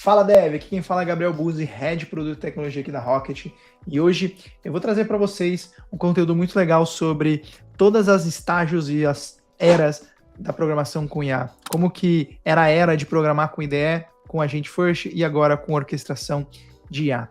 Fala Dev, aqui quem fala é Gabriel Buzzi, Head de Produto e Tecnologia aqui da Rocket, e hoje eu vou trazer para vocês um conteúdo muito legal sobre todas as estágios e as eras da programação com IA, como que era a era de programar com IDE, com Agent First e agora com orquestração de IA.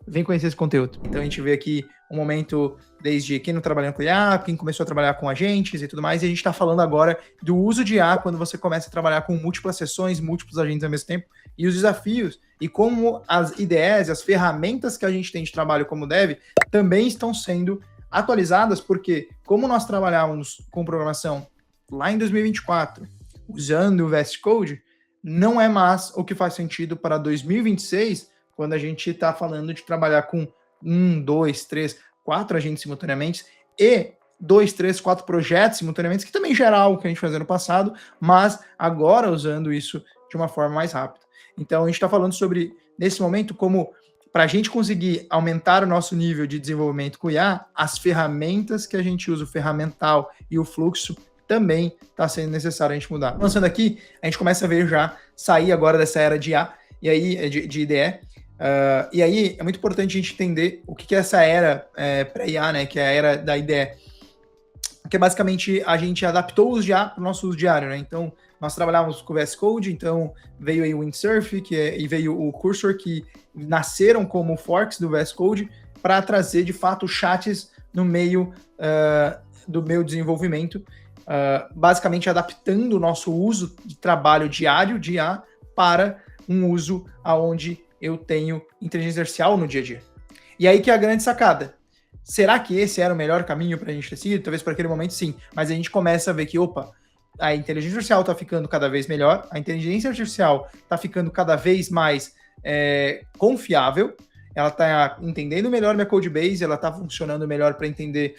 Vem conhecer esse conteúdo. Então a gente vê aqui um momento desde quem não trabalhando com IA, quem começou a trabalhar com agentes e tudo mais, e a gente está falando agora do uso de IA quando você começa a trabalhar com múltiplas sessões, múltiplos agentes ao mesmo tempo, e os desafios, e como as IDEs, as ferramentas que a gente tem de trabalho como dev, também estão sendo atualizadas, porque como nós trabalhávamos com programação lá em 2024, usando o VS Code, não é mais o que faz sentido para 2026, quando a gente está falando de trabalhar com 1, 2, 3, 4 agentes simultaneamente e 2, 3, 4 projetos simultaneamente, que também já era algo que a gente fazia no passado, mas agora usando isso de uma forma mais rápida. Então, a gente está falando sobre, nesse momento, como para a gente conseguir aumentar o nosso nível de desenvolvimento com IA, as ferramentas que a gente usa, o ferramental e o fluxo, também está sendo necessário a gente mudar. Avançando aqui, a gente começa a ver já sair agora dessa era de IA, e aí de IDE, e aí é muito importante a gente entender o que é essa era pré-IA, né, que é a era da IDE, que basicamente a gente adaptou os IA para o nosso uso diário, né? Então, nós trabalhávamos com o VS Code, então veio aí o Windsurf e veio o Cursor, que nasceram como forks do VS Code para trazer, de fato, chats no meio do meu desenvolvimento, basicamente adaptando o nosso uso de trabalho diário de IA para um uso onde eu tenho inteligência artificial no dia a dia. E aí que é a grande sacada. Será que esse era o melhor caminho para a gente ter sido? Talvez para aquele momento sim, mas a gente começa a ver que, a inteligência artificial está ficando cada vez melhor, a inteligência artificial está ficando cada vez mais confiável, ela está entendendo melhor minha codebase, ela está funcionando melhor para entender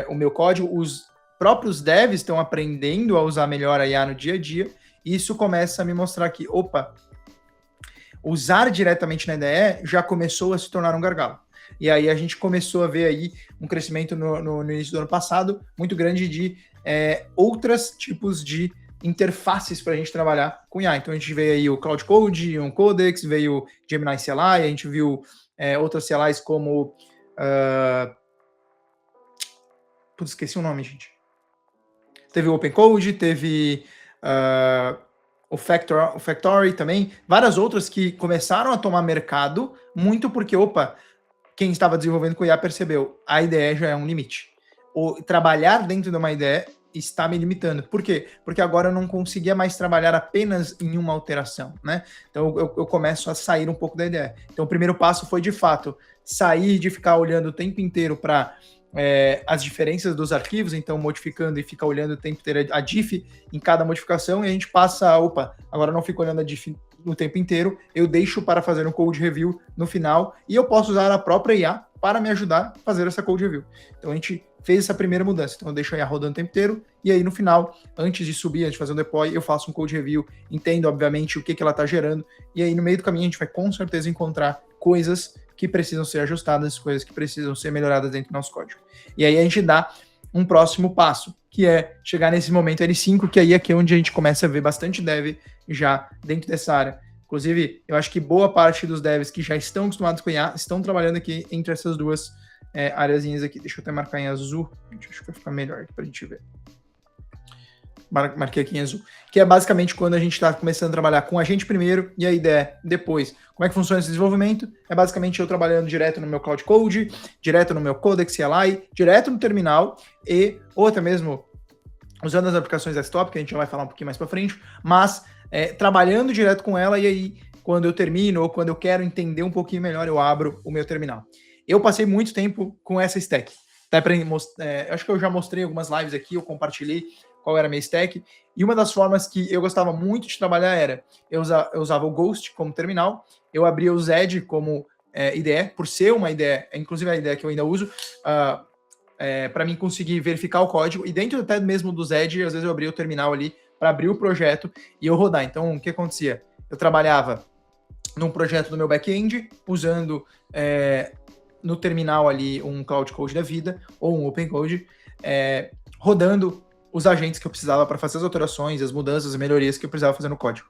o meu código, os próprios devs estão aprendendo a usar melhor a IA no dia a dia, e isso começa a me mostrar que, usar diretamente na IDE já começou a se tornar um gargalo. E aí a gente começou a ver aí um crescimento no início do ano passado muito grande de outros tipos de interfaces para a gente trabalhar com IA. Então a gente veio aí o Cloud Code, um Codex, veio o Gemini CLI, a gente viu outras CLIs como... esqueci o nome, gente. Teve o Open Code, teve... o Factory também, várias outras que começaram a tomar mercado, muito porque, quem estava desenvolvendo com IA percebeu, a IDE já é um limite. Trabalhar dentro de uma IDE está me limitando. Por quê? Porque agora eu não conseguia mais trabalhar apenas em uma alteração, né? Então eu começo a sair um pouco da IDE. Então o primeiro passo foi, de fato, sair de ficar olhando o tempo inteiro para as diferenças dos arquivos, então modificando e ficar olhando o tempo inteiro a diff em cada modificação, e a gente passa, agora eu não fico olhando a diff no tempo inteiro, eu deixo para fazer um code review no final, e eu posso usar a própria IA para me ajudar a fazer essa code review. Então a gente fez essa primeira mudança, então eu deixo a IA rodando o tempo inteiro, e aí no final, antes de subir, antes de fazer um deploy, eu faço um code review, entendo obviamente o que ela está gerando, e aí no meio do caminho a gente vai com certeza encontrar coisas que precisam ser ajustadas, coisas que precisam ser melhoradas dentro do nosso código. E aí a gente dá um próximo passo, que é chegar nesse momento L5, que aí é onde a gente começa a ver bastante dev já dentro dessa área. Inclusive, eu acho que boa parte dos devs que já estão acostumados com IA estão trabalhando aqui entre essas duas areazinhas aqui. Deixa eu até marcar em azul, acho que vai ficar melhor aqui para a gente ver. Marquei aqui em azul, que é basicamente quando a gente está começando a trabalhar com a gente primeiro e a IDE depois. Como é que funciona esse desenvolvimento? É basicamente eu trabalhando direto no meu Cloud Code, direto no meu Codex CLI, direto no terminal ou até mesmo usando as aplicações desktop, que a gente já vai falar um pouquinho mais para frente, mas trabalhando direto com ela, e aí quando eu termino ou quando eu quero entender um pouquinho melhor, eu abro o meu terminal. Eu passei muito tempo com essa stack. Acho que eu já mostrei algumas lives aqui, eu compartilhei qual era a minha stack, e uma das formas que eu gostava muito de trabalhar era, eu usava o Ghost como terminal, eu abria o Zed como IDE, por ser uma IDE, inclusive a IDE que eu ainda uso, para mim conseguir verificar o código, e dentro até mesmo do Zed, às vezes eu abria o terminal ali, para abrir o projeto e eu rodar. Então, o que acontecia? Eu trabalhava num projeto do meu back-end, usando no terminal ali um Cloud Code da vida, ou um Open Code, rodando os agentes que eu precisava para fazer as alterações, as mudanças, as melhorias que eu precisava fazer no código.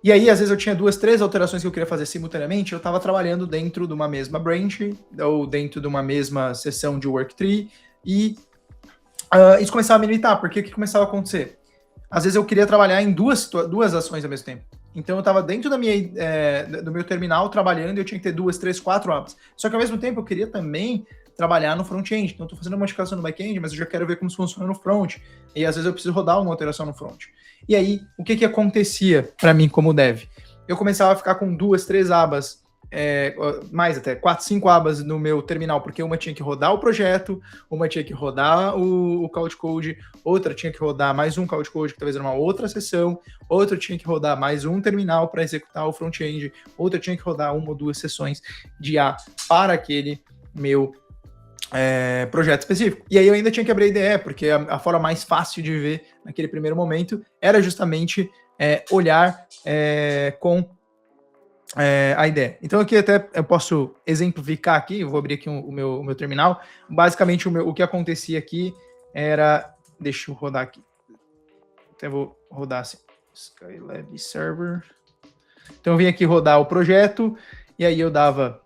E aí, às vezes, eu tinha 2, 3 alterações que eu queria fazer simultaneamente, eu estava trabalhando dentro de uma mesma branch, ou dentro de uma mesma seção de worktree, e isso começava a me limitar, porque o que começava a acontecer? Às vezes eu queria trabalhar em duas ações ao mesmo tempo. Então eu estava dentro do meu terminal trabalhando e eu tinha que ter 2, 3, 4 abas. Só que ao mesmo tempo eu queria também trabalhar no front-end. Então eu estou fazendo uma modificação no back-end, mas eu já quero ver como isso funciona no front. E às vezes eu preciso rodar uma alteração no front. E aí, o que acontecia para mim como dev? Eu começava a ficar com 2, 3 abas, mais até 4, 5 abas no meu terminal, porque uma tinha que rodar o projeto, uma tinha que rodar o code, outra tinha que rodar mais um code, que talvez era uma outra sessão, outra tinha que rodar mais um terminal para executar o front-end, outra tinha que rodar uma ou 2 sessões de A para aquele meu projeto específico. E aí eu ainda tinha que abrir a IDE, porque a forma mais fácil de ver naquele primeiro momento era justamente olhar com a ideia. Então aqui até eu posso exemplificar aqui, eu vou abrir aqui o meu terminal. Basicamente o que acontecia aqui era, deixa eu rodar aqui. Até vou rodar assim, Skylab Server. Então eu vim aqui rodar o projeto e aí eu dava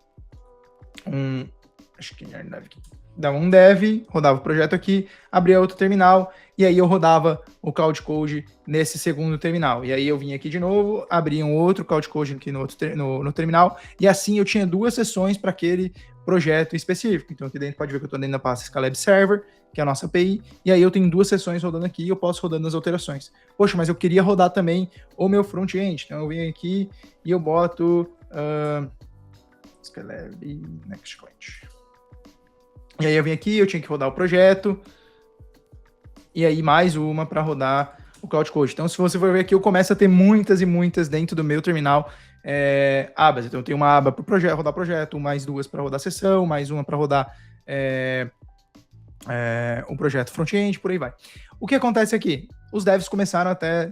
dava um dev, rodava o projeto aqui, abria outro terminal, e aí eu rodava o Cloud Code nesse segundo terminal. E aí eu vinha aqui de novo, abria um outro Cloud Code aqui no terminal, e assim eu tinha 2 sessões para aquele projeto específico. Então aqui dentro pode ver que eu estou dentro da pasta Scalab Server, que é a nossa API, e aí eu tenho 2 sessões rodando aqui e eu posso rodando as alterações. Poxa, mas eu queria rodar também o meu front-end, então eu venho aqui e eu boto Scalab Next Client. E aí eu vim aqui, eu tinha que rodar o projeto, e aí mais uma para rodar o Cloud Code. Então, se você for ver aqui, eu começo a ter muitas e muitas dentro do meu terminal abas. Então, eu tenho uma aba para rodar projeto, mais 2 para rodar sessão, mais uma para rodar um projeto front-end, por aí vai. O que acontece aqui? Os devs começaram até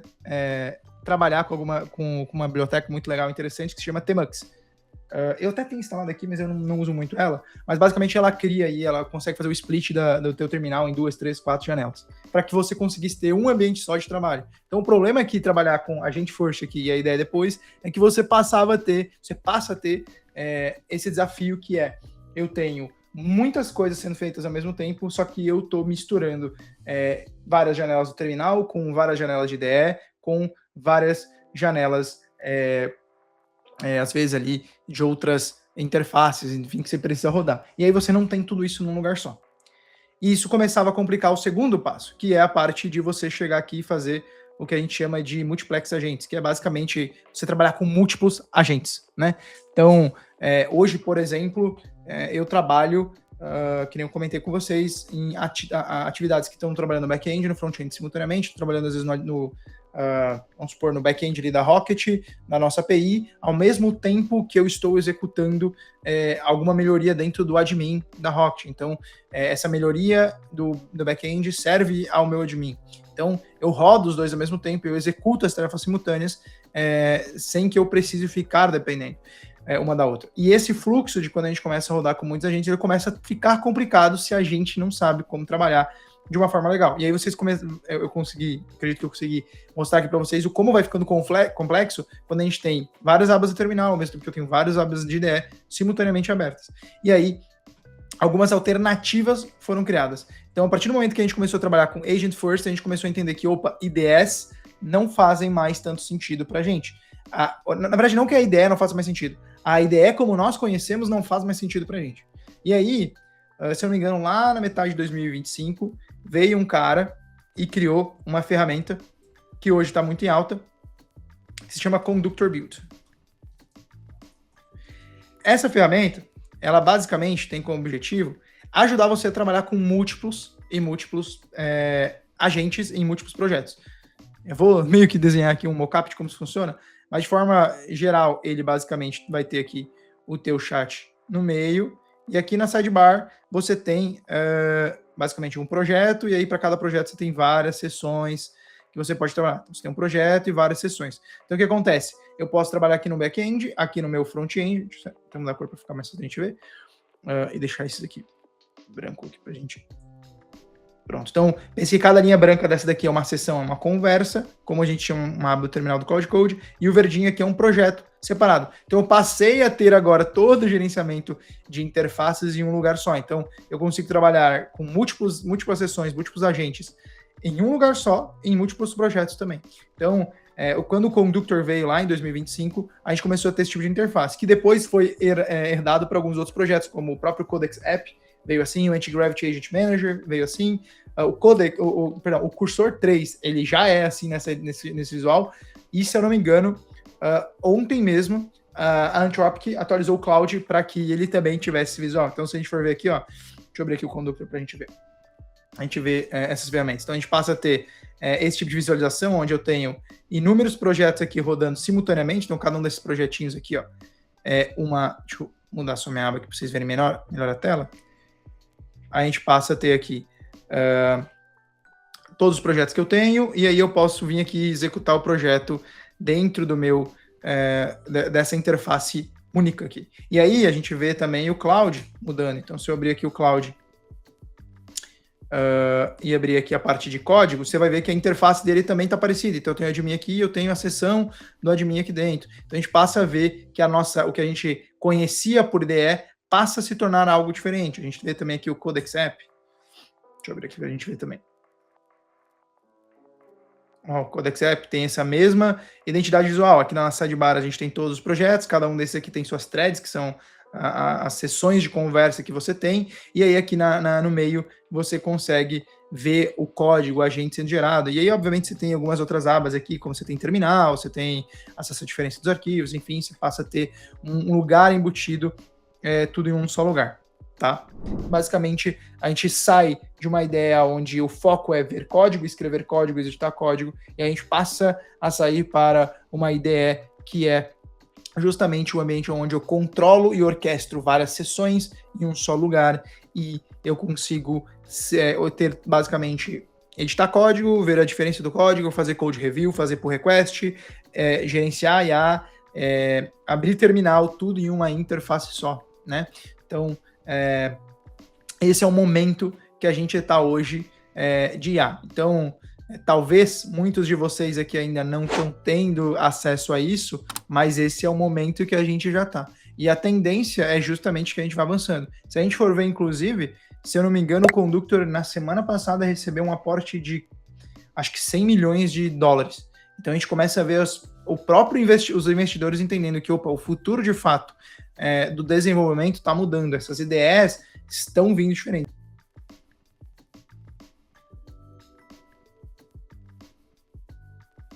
trabalhar com uma biblioteca muito legal e interessante que se chama Tmux. Eu até tenho instalado aqui, mas eu não uso muito ela. Mas basicamente ela cria e ela consegue fazer o split do teu terminal em 2, 3, 4 janelas, para que você conseguisse ter um ambiente só de trabalho. Então o problema é que trabalhar com agente first aqui e a ideia depois é que você passa a ter esse desafio que eu tenho muitas coisas sendo feitas ao mesmo tempo, só que eu estou misturando várias janelas do terminal com várias janelas de IDE, com várias janelas às vezes ali de outras interfaces, enfim, que você precisa rodar. E aí você não tem tudo isso num lugar só. E isso começava a complicar o segundo passo, que é a parte de você chegar aqui e fazer o que a gente chama de multiplex agentes, que é basicamente você trabalhar com múltiplos agentes, né? Então, hoje, por exemplo, eu trabalho, que nem eu comentei com vocês, em atividades que estão trabalhando no back-end e no front-end simultaneamente, trabalhando às vezes vamos supor, no back-end ali da Rocket, na nossa API, ao mesmo tempo que eu estou executando alguma melhoria dentro do admin da Rocket. Então, essa melhoria do back-end serve ao meu admin. Então, eu rodo os dois ao mesmo tempo, eu executo as tarefas simultâneas sem que eu precise ficar dependendo uma da outra. E esse fluxo de quando a gente começa a rodar com muitos agentes, ele começa a ficar complicado se a gente não sabe como trabalhar de uma forma legal. E aí vocês acredito que eu consegui mostrar aqui para vocês o como vai ficando complexo quando a gente tem várias abas do terminal, ao mesmo tempo que eu tenho várias abas de IDE simultaneamente abertas. E aí, algumas alternativas foram criadas. Então, a partir do momento que a gente começou a trabalhar com Agent First, a gente começou a entender que, IDEs não fazem mais tanto sentido para a gente. Na verdade, não que a IDE não faça mais sentido. A IDE, como nós conhecemos, não faz mais sentido para a gente. E aí, se eu não me engano, lá na metade de 2025, veio um cara e criou uma ferramenta que hoje está muito em alta, que se chama Conductor Build. Essa ferramenta, ela basicamente tem como objetivo ajudar você a trabalhar com múltiplos agentes em múltiplos projetos. Eu vou meio que desenhar aqui um mockup de como isso funciona, mas de forma geral, ele basicamente vai ter aqui o teu chat no meio, e aqui na sidebar você tem basicamente um projeto, e aí para cada projeto você tem várias sessões que você pode trabalhar. Então, você tem um projeto e várias sessões. Então, o que acontece? Eu posso trabalhar aqui no back-end, aqui no meu front-end, deixa eu mudar a cor para ficar mais fácil a gente ver, e deixar isso aqui branco aqui para a gente Pronto. Então, pense que cada linha branca dessa daqui é uma sessão, é uma conversa, como a gente tinha uma aba do terminal do Cloud Code, e o verdinho aqui é um projeto separado. Então, eu passei a ter agora todo o gerenciamento de interfaces em um lugar só. Então, eu consigo trabalhar com múltiplas sessões, múltiplos agentes em um lugar só, em múltiplos projetos também. Então, quando o Conductor veio lá em 2025, a gente começou a ter esse tipo de interface, que depois foi herdado para alguns outros projetos, como o próprio Codex App, veio assim, o Anti-Gravity Agent Manager veio assim, o Cursor 3, ele já é assim nesse visual, e se eu não me engano, ontem mesmo, a Anthropic atualizou o Cloud para que ele também tivesse esse visual. Então, se a gente for ver aqui, ó, deixa eu abrir aqui o Conductor para a gente ver. A gente vê essas ferramentas. Então, a gente passa a ter esse tipo de visualização, onde eu tenho inúmeros projetos aqui rodando simultaneamente. Então, cada um desses projetinhos aqui, ó, deixa eu mudar só minha aba aqui para vocês verem melhor a tela. A gente passa a ter aqui todos os projetos que eu tenho, e aí eu posso vir aqui executar o projeto dentro do meu dessa interface única aqui. E aí a gente vê também o Cloud mudando. Então, se eu abrir aqui o Cloud e abrir aqui a parte de código, você vai ver que a interface dele também está parecida. Então, eu tenho o admin aqui, eu tenho a seção do admin aqui dentro. Então, a gente passa a ver que o que a gente conhecia por IDE passa a se tornar algo diferente. A gente vê também aqui o Codex App. Deixa eu abrir aqui para a gente ver também. O Codex App tem essa mesma identidade visual. Aqui na sidebar a gente tem todos os projetos, cada um desses aqui tem suas threads, que são as sessões de conversa que você tem, e aí aqui no meio você consegue ver o código, o agente sendo gerado. E aí, obviamente, você tem algumas outras abas aqui, como você tem terminal, você tem acesso à diferença dos arquivos, enfim, você passa a ter um lugar embutido, tudo em um só lugar, tá? Basicamente, a gente sai de uma ideia onde o foco é ver código, escrever código, executar código, e a gente passa a sair para uma ideia que é justamente o ambiente onde eu controlo e orquestro várias sessões em um só lugar, e eu consigo ter, basicamente, editar código, ver a diferença do código, fazer code review, fazer pull request, gerenciar IA, abrir terminal, tudo em uma interface só, né? Então, esse é o momento que a gente está hoje de IA. Então, talvez muitos de vocês aqui ainda não estão tendo acesso a isso, mas esse é o momento que a gente já está. E a tendência é justamente que a gente vai avançando. Se a gente for ver, inclusive, se eu não me engano, o Conductor, na semana passada, recebeu um aporte de, acho que 100 milhões de dólares. Então, a gente começa a ver os investidores entendendo que, o futuro, de fato, do desenvolvimento está mudando. Essas ideias estão vindo diferentes.